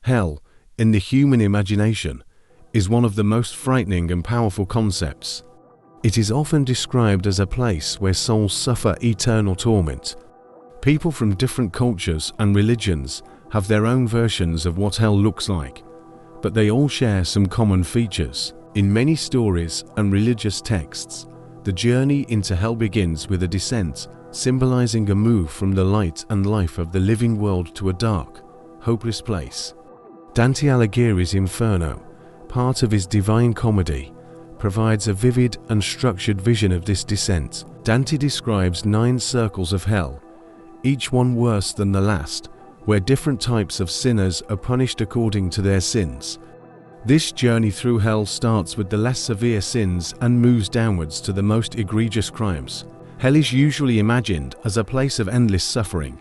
Hell, in the human imagination, is one of the most frightening and powerful concepts. It is often described as a place where souls suffer eternal torment. People from different cultures and religions have their own versions of what hell looks like, but they all share some common features. In many stories and religious texts, the journey into hell begins with a descent, symbolizing a move from the light and life of the living world to a dark, hopeless place. Dante Alighieri's Inferno, part of his Divine Comedy, provides a vivid and structured vision of this descent. Dante describes 9 circles of hell, each one worse than the last, where different types of sinners are punished according to their sins. This journey through hell starts with the less severe sins and moves downwards to the most egregious crimes. Hell is usually imagined as a place of endless suffering.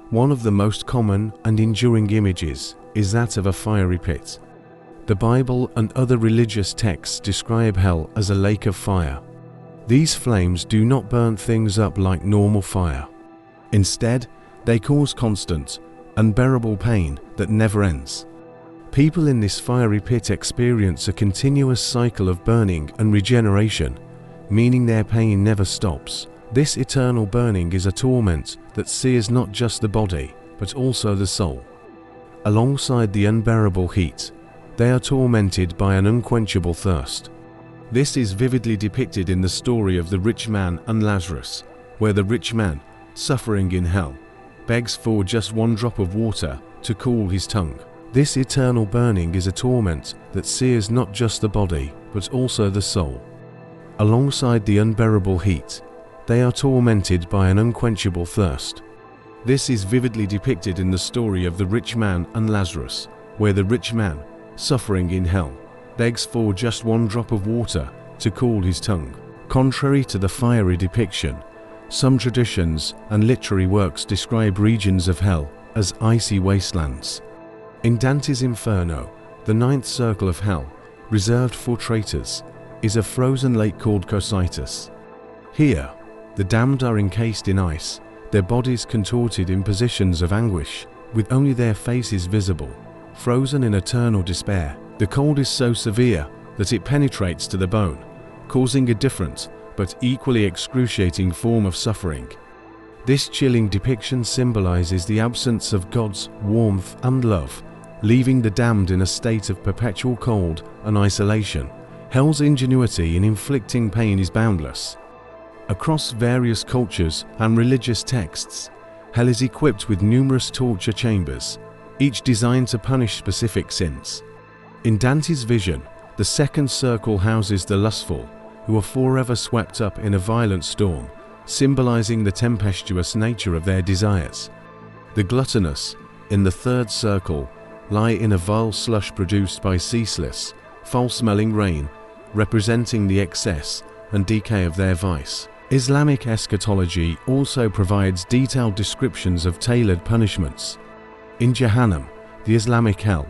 One of the most common and enduring images is that of a fiery pit. The Bible and other religious texts describe hell as a lake of fire. These flames do not burn things up like normal fire. Instead, they cause constant, unbearable pain that never ends. People in this fiery pit experience a continuous cycle of burning and regeneration, meaning their pain never stops. This eternal burning is a torment that sears not just the body, but also the soul. Alongside the unbearable heat, they are tormented by an unquenchable thirst. This is vividly depicted in the story of the rich man and Lazarus, where the rich man, suffering in hell, begs for just one drop of water to cool his tongue. This eternal burning is a torment that sears not just the body, but also the soul. Alongside the unbearable heat, they are tormented by an unquenchable thirst. This is vividly depicted in the story of the rich man and Lazarus, where the rich man, suffering in hell, begs for just one drop of water to cool his tongue. Contrary to the fiery depiction, some traditions and literary works describe regions of hell as icy wastelands. In Dante's Inferno, the 9th circle of hell, reserved for traitors, is a frozen lake called Cocytus. Here, the damned are encased in ice, their bodies contorted in positions of anguish, with only their faces visible, frozen in eternal despair. The cold is so severe that it penetrates to the bone, causing a different but equally excruciating form of suffering. This chilling depiction symbolizes the absence of God's warmth and love, leaving the damned in a state of perpetual cold and isolation. Hell's ingenuity in inflicting pain is boundless. Across various cultures and religious texts, hell is equipped with numerous torture chambers, each designed to punish specific sins. In Dante's vision, the 2nd circle houses the lustful, who are forever swept up in a violent storm, symbolizing the tempestuous nature of their desires. The gluttonous, in the 3rd circle, lie in a vile slush produced by ceaseless, foul-smelling rain, representing the excess and decay of their vice. Islamic eschatology also provides detailed descriptions of tailored punishments. In Jahannam, the Islamic hell,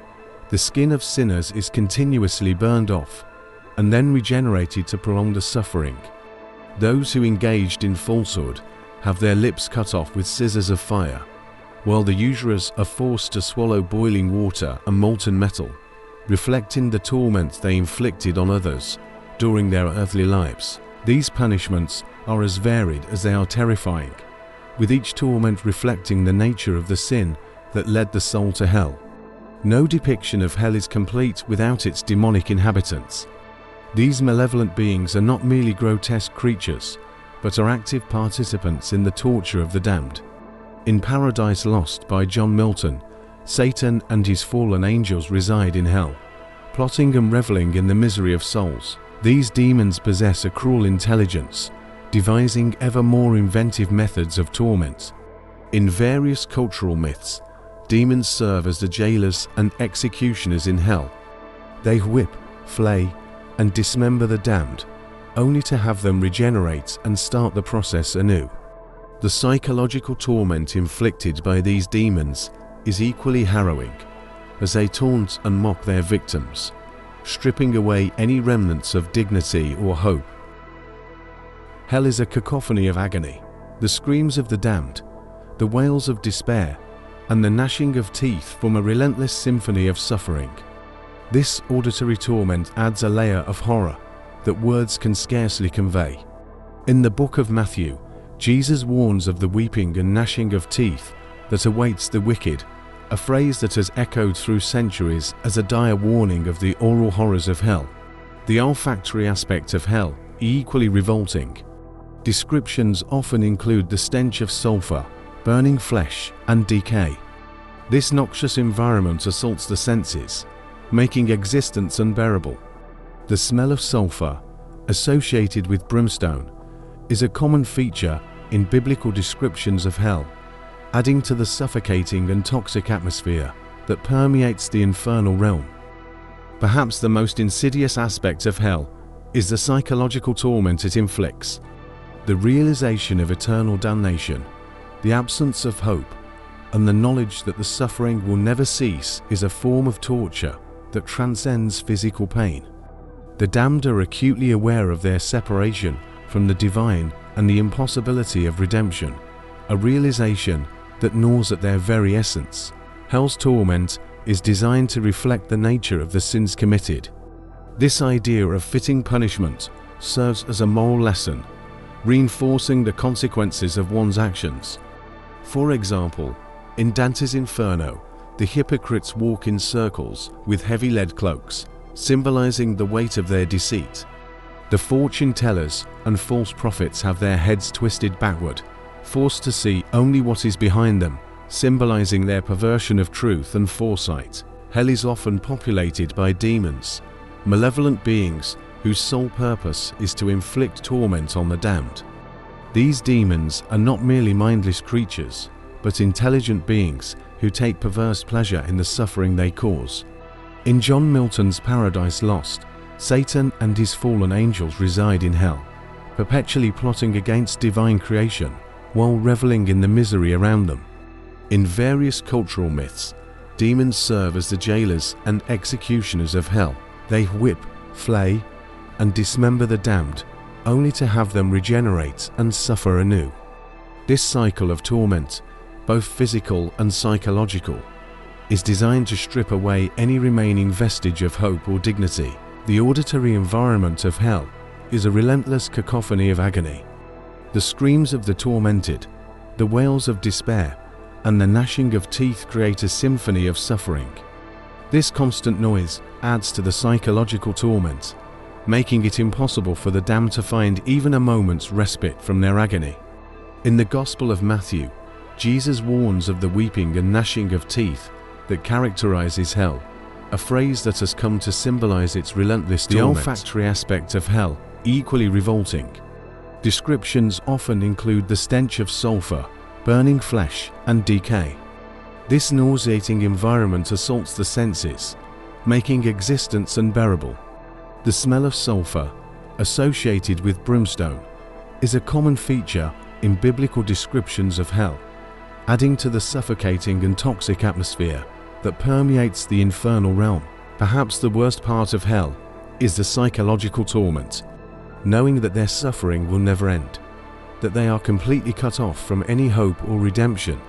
the skin of sinners is continuously burned off and then regenerated to prolong the suffering. Those who engaged in falsehood have their lips cut off with scissors of fire, while the usurers are forced to swallow boiling water and molten metal, reflecting the torment they inflicted on others during their earthly lives. These punishments are as varied as they are terrifying, with each torment reflecting the nature of the sin that led the soul to hell. No depiction of hell is complete without its demonic inhabitants. These malevolent beings are not merely grotesque creatures, but are active participants in the torture of the damned. In Paradise Lost by John Milton, Satan and his fallen angels reside in hell, plotting and reveling in the misery of souls. These demons possess a cruel intelligence, devising ever more inventive methods of torment. In various cultural myths, demons serve as the jailers and executioners in hell. They whip, flay, and dismember the damned, only to have them regenerate and start the process anew. The psychological torment inflicted by these demons is equally harrowing, as they taunt and mock their victims, stripping away any remnants of dignity or hope. Hell is a cacophony of agony, the screams of the damned, the wails of despair, and the gnashing of teeth form a relentless symphony of suffering. This auditory torment adds a layer of horror that words can scarcely convey. In the book of Matthew, Jesus warns of the weeping and gnashing of teeth that awaits the wicked, a phrase that has echoed through centuries as a dire warning of the oral horrors of hell. The olfactory aspect of hell is equally revolting. Descriptions often include the stench of sulfur, burning flesh, and decay. This noxious environment assaults the senses, making existence unbearable. The smell of sulfur, associated with brimstone, is a common feature in biblical descriptions of hell, adding to the suffocating and toxic atmosphere that permeates the infernal realm. Perhaps the most insidious aspect of hell is the psychological torment it inflicts. The realization of eternal damnation, the absence of hope, and the knowledge that the suffering will never cease is a form of torture that transcends physical pain. The damned are acutely aware of their separation from the divine and the impossibility of redemption, a realization that gnaws at their very essence. Hell's torment is designed to reflect the nature of the sins committed. This idea of fitting punishment serves as a moral lesson, reinforcing the consequences of one's actions. For example, in Dante's Inferno, the hypocrites walk in circles with heavy lead cloaks, symbolizing the weight of their deceit. The fortune tellers and false prophets have their heads twisted backward, forced to see only what is behind them, symbolizing their perversion of truth and foresight. Hell is often populated by demons, malevolent beings whose sole purpose is to inflict torment on the damned. These demons are not merely mindless creatures, but intelligent beings who take perverse pleasure in the suffering they cause. In John Milton's Paradise Lost, Satan and his fallen angels reside in hell, perpetually plotting against divine creation while reveling in the misery around them. In various cultural myths, demons serve as the jailers and executioners of hell. They whip, flay, and dismember the damned, only to have them regenerate and suffer anew. This cycle of torment, both physical and psychological, is designed to strip away any remaining vestige of hope or dignity. The auditory environment of hell is a relentless cacophony of agony. The screams of the tormented, the wails of despair, and the gnashing of teeth create a symphony of suffering. This constant noise adds to the psychological torment, making it impossible for the damned to find even a moment's respite from their agony. In the Gospel of Matthew, Jesus warns of the weeping and gnashing of teeth that characterizes hell, a phrase that has come to symbolize its relentless torment. The olfactory aspect of hell, equally revolting. Descriptions often include the stench of sulfur, burning flesh, and decay. This nauseating environment assaults the senses, making existence unbearable. The smell of sulfur, associated with brimstone, is a common feature in biblical descriptions of hell, adding to the suffocating and toxic atmosphere that permeates the infernal realm. Perhaps the worst part of hell is the psychological torment, knowing that their suffering will never end, that they are completely cut off from any hope or redemption,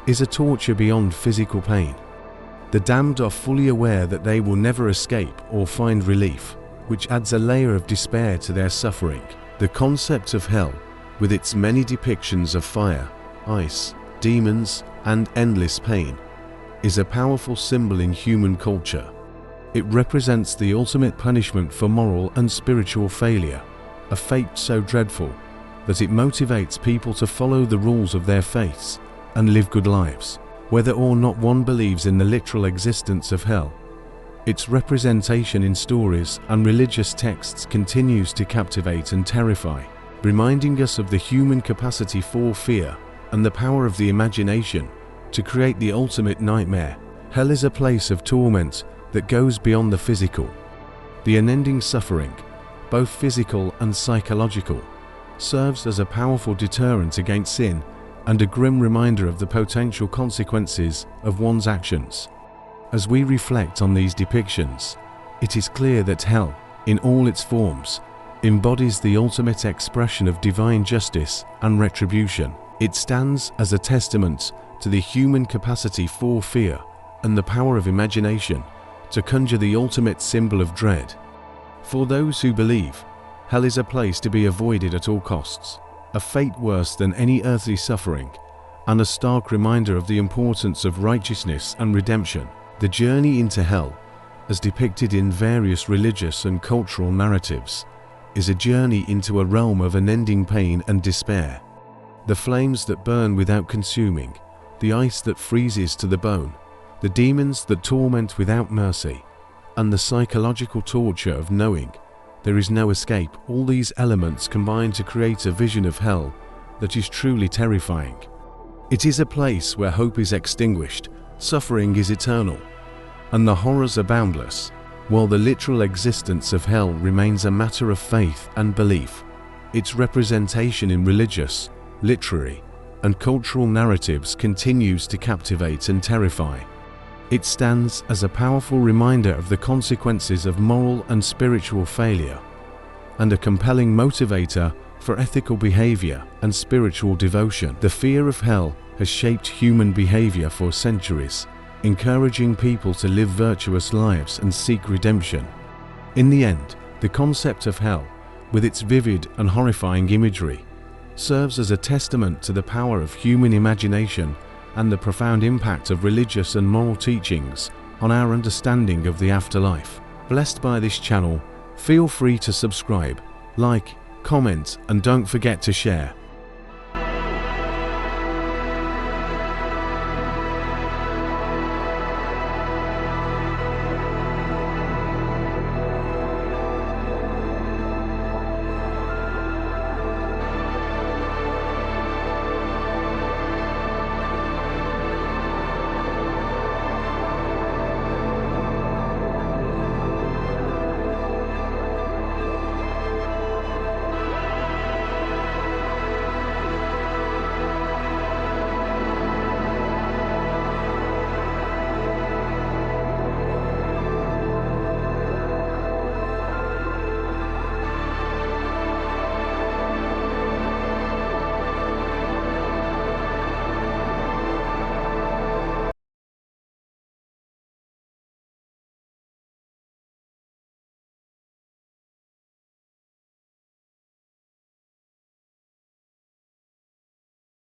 is a torture beyond physical pain. The damned are fully aware that they will never escape or find relief, which adds a layer of despair to their suffering. The concept of hell, with its many depictions of fire, ice, demons, and endless pain, is a powerful symbol in human culture. It represents the ultimate punishment for moral and spiritual failure, a fate so dreadful that it motivates people to follow the rules of their faiths and live good lives. Whether or not one believes in the literal existence of hell, its representation in stories and religious texts continues to captivate and terrify, reminding us of the human capacity for fear and the power of the imagination to create the ultimate nightmare. Hell is a place of torment that goes beyond the physical. The unending suffering, both physical and psychological, serves as a powerful deterrent against sin and a grim reminder of the potential consequences of one's actions. As we reflect on these depictions, it is clear that hell, in all its forms, embodies the ultimate expression of divine justice and retribution. It stands as a testament to the human capacity for fear and the power of imagination to conjure the ultimate symbol of dread. For those who believe, hell is a place to be avoided at all costs, a fate worse than any earthly suffering, and a stark reminder of the importance of righteousness and redemption. The journey into hell, as depicted in various religious and cultural narratives, is a journey into a realm of unending pain and despair. The flames that burn without consuming, the ice that freezes to the bone, the demons that torment without mercy, and the psychological torture of knowing there is no escape, all these elements combine to create a vision of hell that is truly terrifying. It is a place where hope is extinguished, suffering is eternal, and the horrors are boundless, while the literal existence of hell remains a matter of faith and belief. Its representation in religious, literary, and cultural narratives continues to captivate and terrify. It stands as a powerful reminder of the consequences of moral and spiritual failure, and a compelling motivator for ethical behavior and spiritual devotion. The fear of hell has shaped human behavior for centuries, encouraging people to live virtuous lives and seek redemption. In the end, the concept of hell, with its vivid and horrifying imagery, serves as a testament to the power of human imagination and the profound impact of religious and moral teachings on our understanding of the afterlife. Blessed by this channel, feel free to subscribe, like, comment, and don't forget to share.